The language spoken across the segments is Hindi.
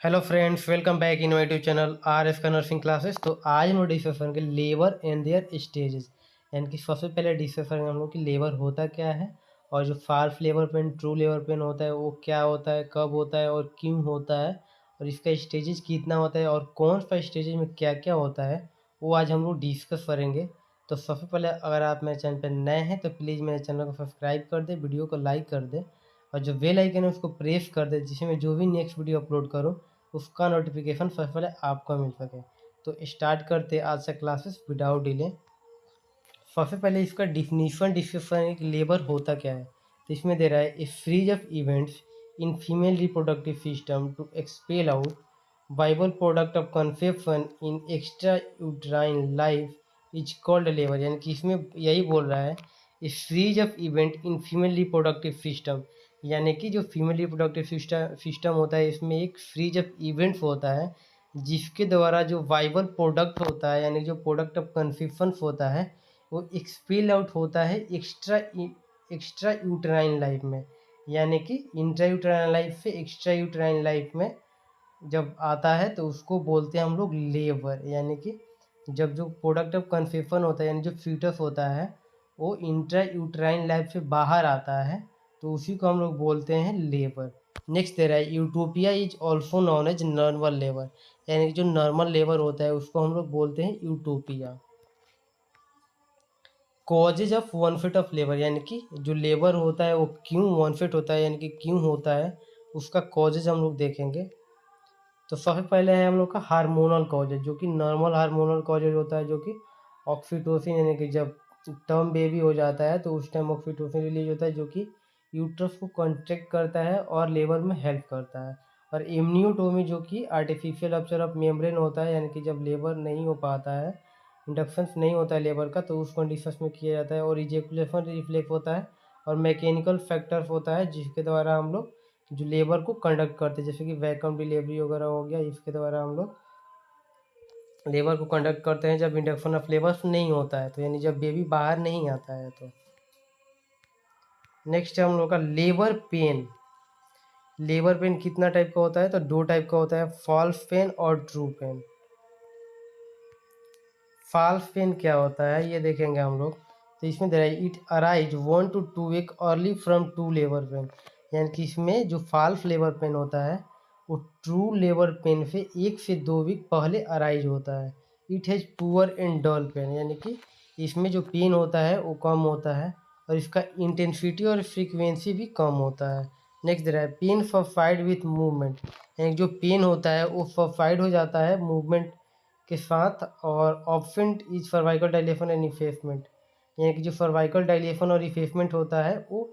Hello friends, welcome back in my YouTube channel R F का नर्सिंग क्लासेस। तो आज हम लोग डिस्कस करेंगे लेबर एंड देयर स्टेजेस। यानी कि सबसे पहले डिस्कस करेंगे हम लोग कि लेबर होता क्या है, और जो false labour pain true labour pain होता है वो क्या होता है, कब होता है और क्यों होता है, और इसका स्टेजेस कितना होता है और कौन सा स्टेजेस में क्या क्या होता है, वो आज हम लोग डिस्कस करेंगे। तो सबसे पहले अगर आप मेरे चैनल पर नए हैं तो प्लीज़ मेरे चैनल को सब्सक्राइब कर दें, वीडियो को लाइक कर दें और जो बेल आइकन है उसको प्रेस कर दें, जिससे मैं जो भी नेक्स्ट वीडियो अपलोड करूँ उसका नोटिफिकेशन सबसे पहले आपको मिल सके। तो स्टार्ट करते आज से क्लासेस विदाउट डिले। सबसे पहले इसका डिफिनीशन डिस्कस करेंगे कि लेबर होता क्या है। तो इसमें दे रहा है a series of events in female reproductive system to expel out viable product of conception in extra uterine life is called labour. यानी कि इसमें यही बोल रहा है a series of event in female reproductive system, यानी कि जो फीमेल रिप्रोडक्टिव सिस्टम होता है इसमें एक सीरीज ऑफ इवेंट्स होता है जिसके द्वारा जो वाइबल प्रोडक्ट होता है यानी जो प्रोडक्ट ऑफ कंसेप्शन होता है वो एक्सपेल आउट होता है एक्स्ट्रा यूट्राइन लाइफ में। यानी कि इंट्रा यूट्राइन लाइफ से एक्स्ट्रा यूट्राइन लाइफ में जब आता है तो उसको बोलते हैं हम लोग लेबर। यानी कि जब जो प्रोडक्ट ऑफ कंसेप्शन होता है यानी जो फीटस होता है वो इंट्रा यूट्राइन लाइफ से बाहर आता है तो उसी को हम लोग बोलते हैं लेबर। नेक्स्ट दे रहा है utopia is also known as normal labour. यानी कि जो नॉर्मल लेबर होता है उसको हम लोग बोलते हैं utopia. Causes of one fit of labour, यानी कि जो लेबर होता है वो क्यों वन फिट होता है यानी कि क्यों होता है उसका कॉजेज हम लोग देखेंगे। तो सबसे पहले है हम लोग का हार्मोनल कॉजेज, जो कि नॉर्मल हार्मोनल कॉजेज होता है, जो कि ऑक्सीटोसिन, यानी कि जब टर्म बेबी हो जाता है तो उस टाइम ऑक्सीटोसिन रिलीज होता है जो कि यूट्रस को कॉन्ट्रैक्ट करता है और लेबर में हेल्प करता है। और इम्यूनोटोमी जो कि आर्टिफिशियल रप्चर ऑफ मेम्ब्रेन होता है, यानी कि जब लेबर नहीं हो पाता है, इंडक्शन नहीं होता है लेबर का, तो उस कंडीशन में किया जाता है। और इजेकुलेशन रिफ्लेक्स होता है और मैकेनिकल फैक्टर्स होता है जिसके द्वारा हम लोग जो लेबर को कंडक्ट करते हैं, जैसे कि वैक्यूम डिलीवरी वगैरह हो गया, इसके द्वारा हम लोग लेबर को कंडक्ट करते हैं जब इंडक्शन ऑफ लेबर नहीं होता है, तो यानी जब बेबी बाहर नहीं आता है। तो नेक्स्ट है हम लोग का लेबर पेन। लेबर पेन कितना टाइप का होता है, तो दो टाइप का होता है, फॉल्स पेन और ट्रू पेन। फॉल्स पेन क्या होता है ये देखेंगे हम लोग। तो इसमें दे रहा है it arise 1 to 2 week early from to labour pain. यानी कि इसमें जो फॉल्स लेबर पेन होता है वो ट्रू लेबर पेन से 1 से 2 वीक पहले अराइज होता है। It has poor and dull pain, यानी कि इसमें जो पेन होता है वो कम होता है और इसका इंटेंसिटी और फ्रीक्वेंसी भी कम होता है। नेक्स्ट दे रहा है पेन सब्साइड विथ मूवमेंट। यानी जो पेन होता है वो सब्साइड हो जाता है मूवमेंट के साथ। और option is cervical dilation and effacement, यानी कि जो सर्वाइकल डायलेशन और इफेसमेंट होता है वो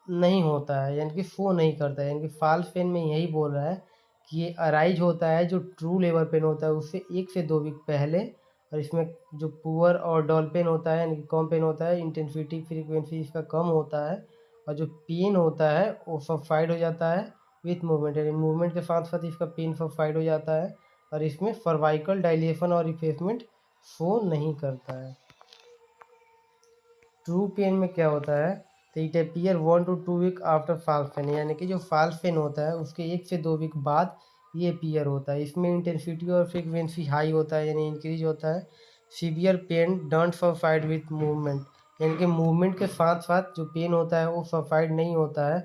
नहीं होता है, यानी कि शो नहीं करता है। यानी कि फॉल्स पेन में यही बोल रहा है कि ये अराइज होता है जो ट्रू लेबर पेन होता है उससे 1 से 2 वीक पहले। और इसमें जो पुअर और डल पेन होता है यानी कि कम पेन होता है, इंटेंसिटी फ्रीक्वेंसी इसका कम होता है, और जो पेन होता है वो सब्साइड हो जाता है विथ मूवमेंट, यानी मूवमेंट के साथ साथ इसका पेन सब्साइड हो जाता है। और इसमें सर्वाइकल डायलेशन और इफेसमेंट शो नहीं करता है। ट्रू पेन में क्या होता है, तो it appear 1 to 2 week after false pain, यानी कि जो फॉल्स पेन होता है उसके 1 से 2 वीक बाद ये अपीयर होता है। इसमें इंटेंसिटी और फ्रीक्वेंसी हाई होता है यानी इंक्रीज होता है। Severe pain don't subside with movement, यानी कि मूवमेंट के साथ साथ जो पेन होता है वो सबसाइड नहीं होता है।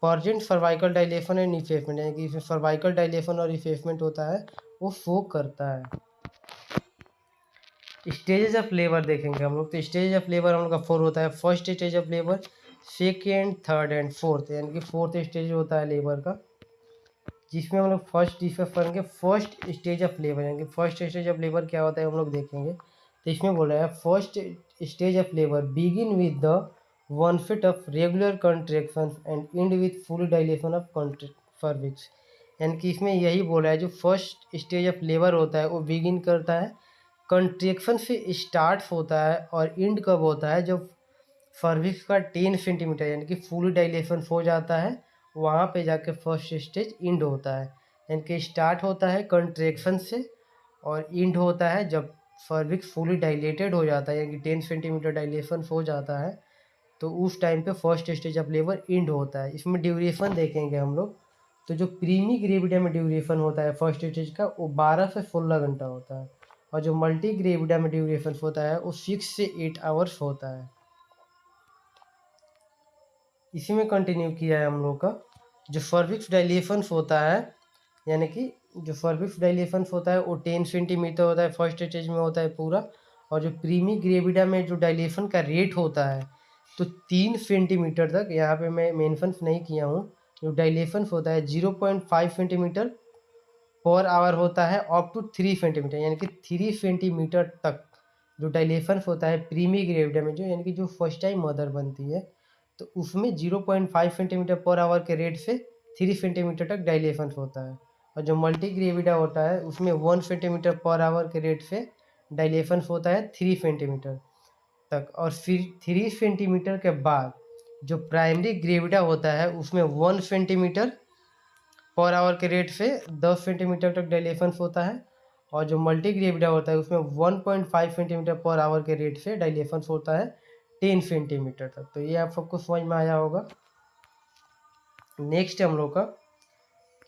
Present cervical dilation and effacement, यानी कि इसमें सर्वाइकल डायलेशन और इफेसमेंट होता है वो शो करता है। स्टेजेस ऑफ लेबर देखेंगे हम लोग। तो स्टेज ऑफ लेबर हम लोग का 4 होता है। First stage of labour, second, third and fourth, यानी कि फोर्थ स्टेज होता है लेबर का, जिसमें हम लोग फर्स्ट डिस्कस करेंगे फर्स्ट स्टेज ऑफ लेबर। यानी कि फर्स्ट स्टेज ऑफ लेबर क्या होता है हम लोग देखेंगे। तो इसमें बोल रहा है first stage of labour begin with the 1 feet of regular contraction and end with full dilation of cervix. यानी कि इसमें यही बोल रहा है जो फर्स्ट स्टेज ऑफ लेबर होता है वो बिगिन करता है कंट्रेक्शन से स्टार्ट होता है, और एंड कब होता है जब सर्विक्स का 10 सेंटीमीटर यानी कि फुल डायलेशन हो जाता है, वहाँ पे जाके फर्स्ट स्टेज एंड होता है। यानी कि स्टार्ट होता है कंट्रेक्शन से और एंड होता है जब सर्विक्स फुली डायलेटेड हो जाता है, यानी कि 10 सेंटीमीटर डायलेशन हो जाता है, तो उस टाइम पे first stage of labour and होता है। इसमें ड्यूरेशन देखेंगे हम लोग। तो जो प्रीमी ग्रेविडा में ड्यूरेशन होता है फर्स्ट स्टेज का वो 12 से 16 घंटा होता है, और जो मल्टी ग्रेविडा में ड्यूरेशन होता है वो 6 से 8 आवर्स होता है। इसी में कंटिन्यू किया है हम लोग का जो सर्विक्स डायलेशन होता है, यानी कि जो सर्विक्स डायलेशन होता है वो 10 सेंटीमीटर होता है, फर्स्ट स्टेज में होता है पूरा। और जो प्रीमी ग्रेविडा में जो डायलेशन का रेट होता है तो 3 सेंटीमीटर तक, यहाँ पे मैं मेंशन नहीं किया हूँ, जो डायलेशन होता है 0.5 सेंटीमीटर पर आवर होता है अप टू 3 सेंटीमीटर, यानी कि 3 सेंटीमीटर तक जो डायलेशन होता है प्रीमी ग्रेविडा में, जो यानी कि जो फर्स्ट टाइम मदर बनती है तो उसमें 0.5 सेंटीमीटर पर आवर के रेट से 3 सेंटीमीटर तक डायलेशन होता है। और जो मल्टी ग्रेविडा होता है उसमें 1 सेंटीमीटर पर आवर के रेट से डायलेशन होता है 3 सेंटीमीटर तक। और फिर 3 सेंटीमीटर के बाद जो प्राइमरी ग्रेविडा होता है उसमें 1 सेंटीमीटर पर आवर के रेट से 10 सेंटीमीटर तक डायलेशन होता है। और जो मल्टी ग्रेविडा होता है उसमें 1.5 सेंटीमीटर पर आवर के रेट से डायलेशन होता है 10 सेंटीमीटर तक। तो ये आप सबको समझ में आया होगा। नेक्स्ट हम लोग का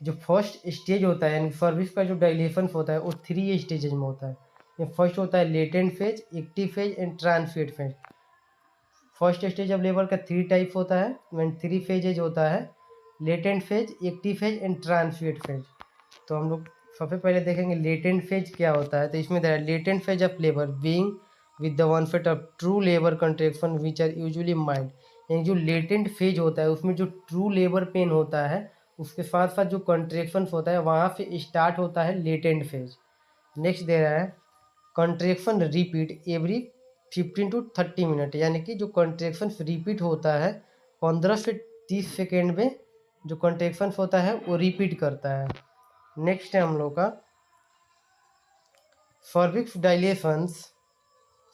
जो फर्स्ट स्टेज होता है यानी सर्विस का जो डायलेशन होता है वो 3 स्टेजेज में होता है। ये फर्स्ट होता है latent phase, active phase and transit phase. First stage of labour का 3 टाइप होता है, मीन 3 फेजेज होता है, latent phase, active phase and transit phase. तो हम लोग सबसे पहले देखेंगे लेटेंट फेज क्या होता है। तो इसमें दे रहा है latent phase of labour being with the one fate of true labour contraction which are usually mild. यानी जो लेटेंट फेज होता है उसमें जो ट्रू लेबर पेन होता है उसके साथ साथ जो कंट्रैक्शन होता है वहाँ से स्टार्ट होता है लेटेंट फेज। नेक्स्ट दे रहा है contraction repeat every 15 to 30 minute, यानी कि जो कंट्रैक्शन रिपीट होता है 15 से 30 सेकेंड में जो कंट्रैक्शन होता है वो रिपीट करता है। नेक्स्ट है हम लोग का cervix dilations,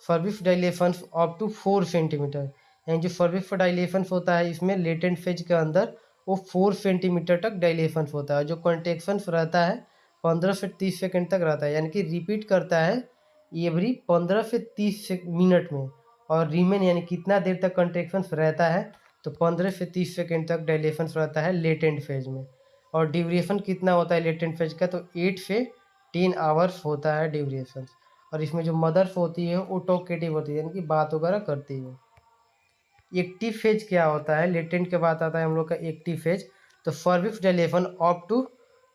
cervix dilations up to 4 centimetre. यानी जो सर्विक्स डायलेशन होता है इसमें लेटेंट फेज के अंदर वो 4 सेंटीमीटर तक डायलेशन होता है। जो कंट्रैक्शन रहता है 15 से 30 सेकेंड तक रहता है, यानी कि रिपीट करता है एवरी 15 से 30 मिनट में। और रीमेन यानी कितना देर तक कंट्रैक्शन रहता है तो 15 से 30 सेकेंड तक डायलेशन रहता है लेटेंट फेज में। और ड्यूरेशन कितना होता है लेटेंट फेज का तो 8 से 10 आवर्स होता है ड्यूरेशन। और इसमें जो मदर्स होती है वो टॉकेटिव होती है, यानी कि बात वगैरह करती है। एक्टिव फेज क्या होता है, लेटेंट के बाद आता है हम लोग का एक्टिव फेज। तो cervix dilation up to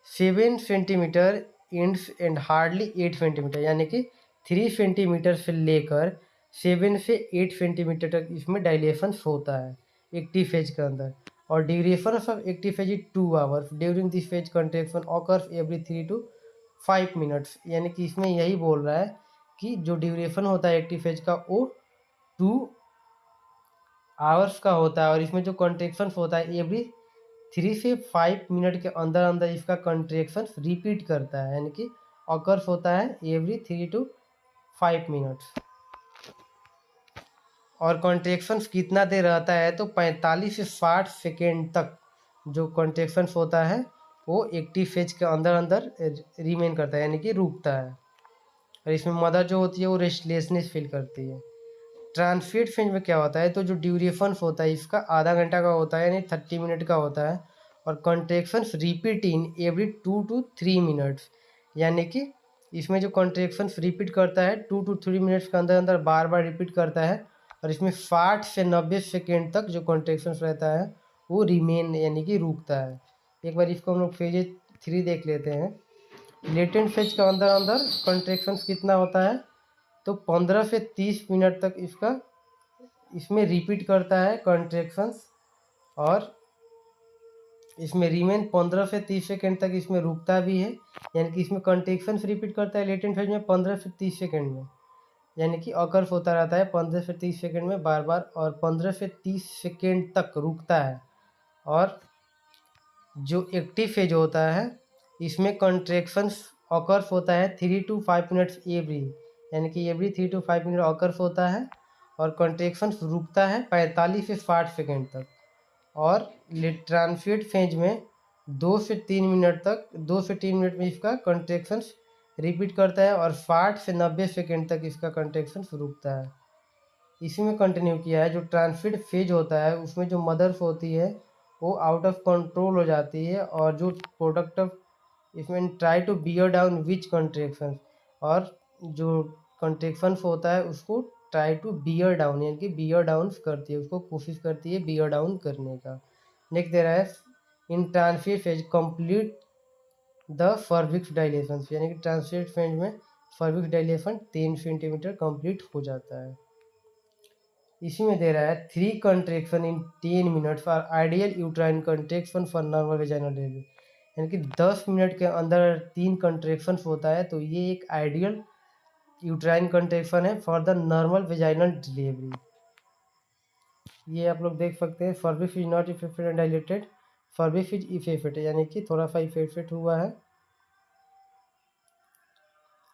7 centimetre ends and hardly 8 centimetre, यानी कि 3 सेंटीमीटर से लेकर 7 से 8 सेंटीमीटर तक इसमें डायलेशन होता है एक्टिव फेज के अंदर। और duration of active phase is 2 hours during this phase contraction occurs every 3 to 5 minutes. यानी कि इसमें यही बोल रहा है कि जो ड्यूरेशन होता है एक्टिव फेज का वो 2 आवर्स का होता है। और इसमें जो कंट्रैक्शन होता है एवरी 3 से 5 मिनट के अंदर अंदर इसका कंट्रैक्शन रिपीट करता है, यानी कि ऑकर्स होता है एवरी 3 to 5 मिनट्स। और कंट्रैक्शन कितना देर रहता है तो 45 से 60 सेकेंड तक जो कंट्रैक्शन होता है वो एक्टिव फेज के अंदर अंदर रिमेन करता है, यानी कि रुकता है। और इसमें मदर जो होती है वो रेस्टलेसनेस फील करती है। ट्रांसफिट फेज में क्या होता है तो जो ड्यूरेशन होता है इसका आधा घंटा का होता है, यानी 30 मिनट का होता है। और contraction repeat in every 2 to 3 minutes, यानी कि इसमें जो कंट्रैक्शन रिपीट करता है 2 to 3 मिनट्स के अंदर अंदर बार बार रिपीट करता है। और इसमें 60 से 90 सेकेंड तक जो कंट्रैक्शन रहता है वो रिमेन यानी कि रुकता है। एक बार इसको हम लोग फेज 3 देख लेते हैं। लेटेंट फेज के अंदर अंदर कंट्रैक्शन कितना होता है तो 15 से 30 मिनट तक इसमें रिपीट करता है कंट्रैक्शंस। और इसमें रिमेन 15 से 30 सेकेंड तक इसमें रुकता भी है, यानी कि इसमें कंट्रैक्शंस रिपीट करता है लेटेंट फेज में 15 से 30 सेकेंड में, यानी कि अकर्स होता रहता है 15 से 30 सेकेंड में बार बार। और 15 से 30 सेकेंड तक रुकता है। और जो एक्टिव फेज होता है इसमें कंट्रैक्शंस अकर्स होता है 3 to 5 मिनट्स एवरी, यानी कि एवरी 3 to 5 मिनट अकर्स होता है। और कंट्रैक्शंस रुकता है 45 से 60 सेकेंड तक। और ट्रांसफिट फेज में 2 से 3 मिनट तक 2 से 3 मिनट में इसका कंट्रैक्शंस रिपीट करता है। और 60 से 90 सेकेंड तक इसका कंट्रैक्शंस रुकता है। इसी में कंटिन्यू किया है। जो ट्रांसफिट फेज होता है उसमें जो मदर्स होती है वो आउट ऑफ कंट्रोल हो जाती है, और जो प्रोडक्ट ऑफ इसमें try to bear down which contraction, और जो कंट्रेक्शंस होता है उसको ट्राई टू बियर डाउन यानी कि बियर डाउन करती है, उसको कोशिश करती है बियर डाउन करने का। नेक्स्ट दे रहा है in transfer phase complete the cervix dilation, यानी कि ट्रांसफर फेज में फर्विक्स डायलेशन 3 सेंटीमीटर कंप्लीट हो जाता है। इसी में दे रहा है 3 contraction in 10 minute for ideal uterine contraction for normal vaginal delivery, यानी कि 10 मिनट के अंदर 3 कंट्रेक्शन होता है, तो ये एक आइडियल यूट्राइन कंट्रेक्शन है for the normal vaginal delivery. ये आप लोग देख सकते हैं, cervix is not affected and dilated, cervix is affected यानी कि थोड़ा सा इफेक्टेड हुआ है।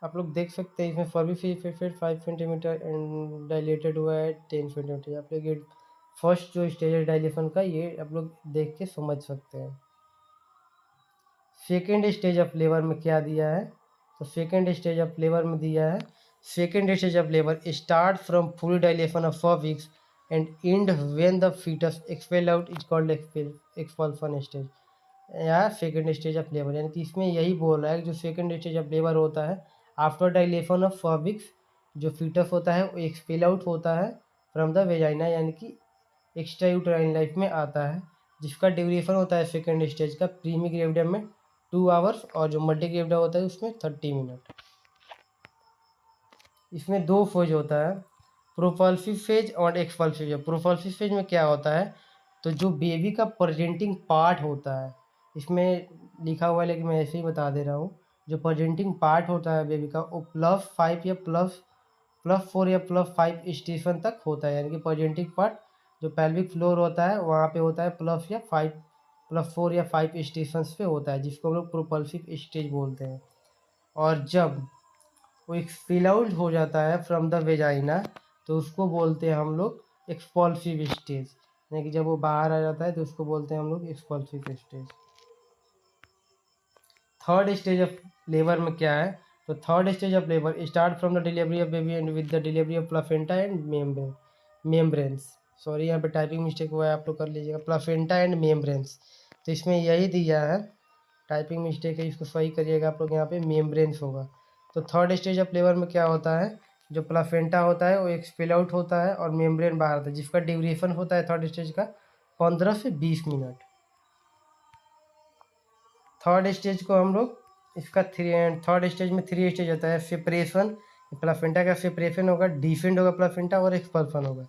आप लोग देख सकते हैं इसमें फर्विक्स इफेक्टेड 5 सेंटीमीटर एंड डायलेटेड हुआ है 10 सेंटीमीटर। आप लोग ये फर्स्ट जो स्टेज है डायलेशन का, ये आप लोग देख के समझ सकते हैं। सेकेंड स्टेज ऑफ लेबर में क्या दिया है, तो सेकेंड स्टेज ऑफ लेबर में दिया है second stage of labour start from full dilation of 4 weeks and end when the foetus expel out is called expulsion stage या सेकेंड स्टेज ऑफ लेबर, यानी कि इसमें यही बोल रहा है कि जो सेकेंड स्टेज ऑफ लेबर होता है आफ्टर डायलेशन ऑफ 4 वीक्स, जो फीटस होता है वो एक्सपेल आउट होता है फ्रॉम द वेजाइना, यानी कि एक्स्ट्रा यूटेराइन लाइफ में आता है, जिसका ड्यूरेशन होता है सेकेंड स्टेज का प्रीमी ग्रेविडियम में 2 आवर्स, और जो मल्टी ग्रेविडियम होता है उसमें 30 मिनट। इसमें 2 फेज होता है, प्रोपल्सिव फेज और एक्सपल्सिव फेज। प्रोपल्सिव फेज में क्या होता है, तो जो बेबी का प्रेजेंटिंग पार्ट होता है, इसमें लिखा हुआ है लेकिन मैं ऐसे ही बता दे रहा हूँ, जो प्रेजेंटिंग पार्ट होता है बेबी का वो +5 या +4 या +5 स्टेशन तक होता है, यानी कि प्रेजेंटिंग पार्ट जो पेल्विक फ्लोर होता है वहाँ पे होता है +4 या 5 स्टेशन पे होता है, जिसको हम लोग प्रोपल्सिव स्टेज बोलते हैं। और जब वो एक्सपेल आउट हो जाता है फ्रॉम द वेजाइना, तो उसको बोलते हैं हम लोग एक्सपल्सिव स्टेज, यानी कि जब वो बाहर आ जाता है तो उसको बोलते हैं हम लोग expulsive stage. Third stage of labour में क्या है, तो third stage of labour start from the delivery of baby and with the delivery of placenta and membranes. Sorry यहाँ पे टाइपिंग मिस्टेक हुआ है, आप लोग कर लीजिएगा, प्लासेंटा एंड मेम्ब्रेन्स। तो इसमें यही दिया है, टाइपिंग मिस्टेक है, इसको सही करिएगा आप लोग, यहाँ पे मेम्ब्रेन्स होगा। तो थर्ड स्टेज ऑफ लेबर में क्या होता है, जो प्लासेंटा होता है वो एक्सपेल आउट होता है और मेम्ब्रेन बाहर आता है, जिसका ड्यूरेशन होता है थर्ड स्टेज का 15 से 20 मिनट। थर्ड स्टेज को हम लोग इसका थर्ड स्टेज में 3 स्टेज होता है, सेपरेशन, प्लासेंटा का सेपरेशन होगा, डिफेंड होगा प्लासेंटा, और एक्सपल्सन होगा।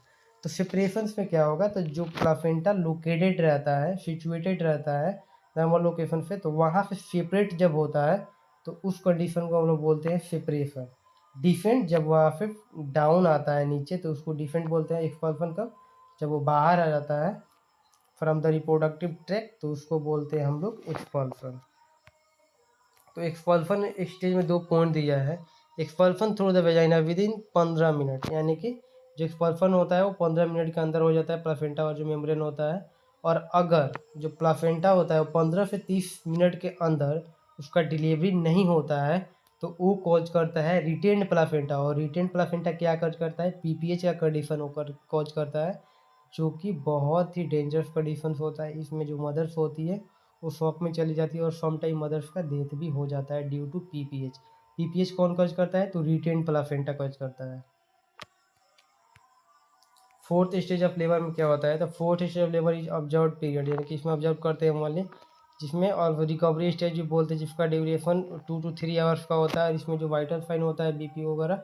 तो सेपरेशन में क्या होगा, तो जो प्लासेंटा लोकेटेड रहता है, सिचुएटेड रहता है नॉर्मल लोकेशन पे, तो वहाँ से सेपरेट जब होता है तो उस कंडीशन को हम लोग बोलते हैं सेपरेशन। डिफेंड जब वहाँ पे डाउन आता है नीचे तो उसको डिफेंड बोलते हैं। एक्सपल्सन कब, जब वो बाहर आ जाता है फ्रॉम द रिप्रोडक्टिव ट्रैक, तो उसको बोलते हैं हम लोग एक्सपल्सन। तो एक्सपल्सन स्टेज में 2 पॉइंट दिया है, expulsion through the vagina with in 15 minute, यानी कि जो एक्सपल्सन होता है वो 15 मिनट के अंदर हो जाता है प्लासेंटा और जो मेम्ब्रेन होता है। और अगर जो प्लासेंटा होता है वो 15 से 30 मिनट के अंदर उसका डिलीवरी नहीं होता है, तो वो कॉज करता है रिटेन्ड प्लासेंटा, और रिटेन्ड प्लासेंटा क्या कॉज करता है, पीपीएच का कंडीशन होकर कॉज करता है, जो कि बहुत ही डेंजरस कंडीशन होता है। इसमें जो मदर्स होती है वो शॉक में चली जाती है और सम टाइम मदर्स का डेथ भी हो जाता है ड्यू टू पीपीएच। पीपीएच कौन कॉज करता है, तो रिटेन प्लासेंटा कॉज करता है। फोर्थ स्टेज ऑफ लेबर में क्या होता है, तो fourth stage of labour is observe period, यानी कि इसमें ऑब्जर्व करते हैं मान, जिसमें और रिकवरी स्टेज भी बोलते हैं, जिसका ड्यूरेशन 2 to 3 आवर्स का होता है। इसमें जो वाइटल साइन होता है बीपी वगैरह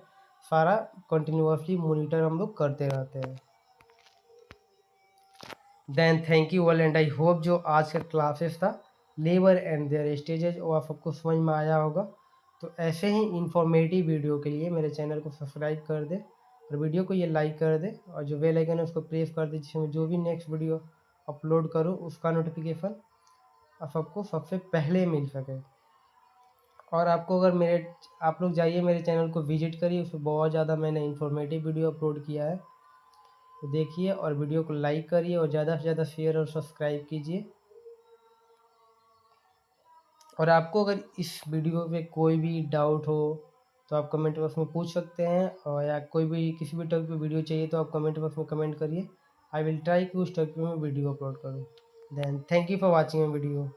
सारा कंटिन्यूसली मॉनिटर हम लोग करते रहते हैं। Then thank you all and I hope जो आज का क्लासेस था लेबर एंड देयर स्टेजेज वो आप सबको समझ में आया होगा। तो ऐसे ही इंफॉर्मेटिव वीडियो के लिए मेरे चैनल को सब्सक्राइब कर दे और वीडियो को ये लाइक कर दे और जो बेल आइकन है उसको प्रेस कर दे, जिसमें जो भी नेक्स्ट वीडियो अपलोड करूँ उसका नोटिफिकेशन आप सबको सबसे पहले मिल सके। और आपको अगर मेरे आप लोग जाइए मेरे चैनल को विजिट करिए, उसमें बहुत ज़्यादा मैंने इंफॉर्मेटिव वीडियो अपलोड किया है, तो देखिए और वीडियो को लाइक करिए और ज़्यादा से ज़्यादा शेयर और सब्सक्राइब कीजिए। और आपको अगर इस वीडियो पे कोई भी डाउट हो तो आप कमेंट बॉक्स में पूछ सकते हैं, और या कोई भी किसी भी टॉपिक पे वीडियो चाहिए तो आप कमेंट बॉक्स में कमेंट करिए। आई विल ट्राई कि उस टॉपिक में वीडियो अपलोड करूँ। Then thank you for watching my video.